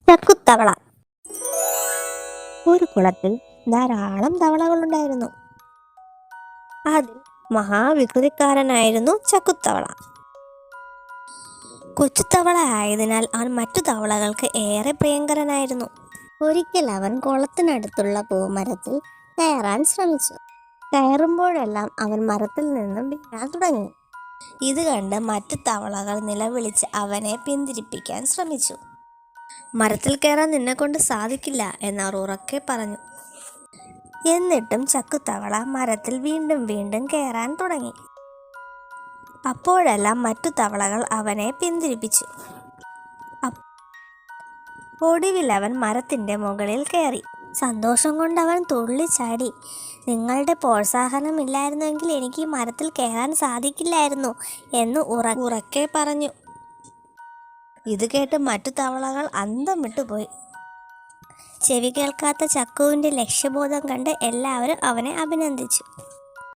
ചക്കുത്തവള. ഒരു കുളത്തിൽ ധാരാളം തവളകളുണ്ടായിരുന്നു. അതിൽ മഹാവികൃതിക്കാരനായിരുന്നു ചക്കുത്തവള. കൊച്ചുതവള ആയതിനാൽ അവൻ മറ്റു തവളകൾക്ക് ഏറെ പ്രിയങ്കരനായിരുന്നു. ഒരിക്കൽ അവൻ കുളത്തിനടുത്തുള്ള പൂമരത്തിൽ കയറാൻ ശ്രമിച്ചു. കയറുമ്പോഴെല്ലാം അവൻ മരത്തിൽ നിന്നും വീഴാൻ തുടങ്ങി. ഇത് കണ്ട് മറ്റു തവളകൾ നിലവിളിച്ച് അവനെ പിന്തിരിപ്പിക്കാൻ ശ്രമിച്ചു. മരത്തിൽ കയറാൻ നിന്നെക്കൊണ്ട് സാധിക്കില്ല എന്നവർ ഉറക്കെ പറഞ്ഞു. എന്നിട്ടും ചക്കുത്തവള മരത്തിൽ വീണ്ടും വീണ്ടും കയറാൻ തുടങ്ങി. അപ്പോഴെല്ലാം മറ്റു തവളകൾ അവനെ പിന്തിരിപ്പിച്ചു. ഒടുവിൽ അവൻ മരത്തിൻ്റെ മുകളിൽ കയറി. സന്തോഷം കൊണ്ട് അവൻ തുള്ളിച്ചാടി. നിങ്ങളുടെ പ്രോത്സാഹനമില്ലായിരുന്നെങ്കിൽ എനിക്ക് ഈ മരത്തിൽ കയറാൻ സാധിക്കില്ലായിരുന്നു എന്ന് ഉറക്കെ പറഞ്ഞു. ഇത് കേട്ട് മറ്റു തവളകൾ അന്തം വിട്ടുപോയി. ചെവി കേൾക്കാത്ത ചക്കുവിൻ്റെ ലക്ഷ്യബോധം കണ്ട് എല്ലാവരും അവനെ അഭിനന്ദിച്ചു.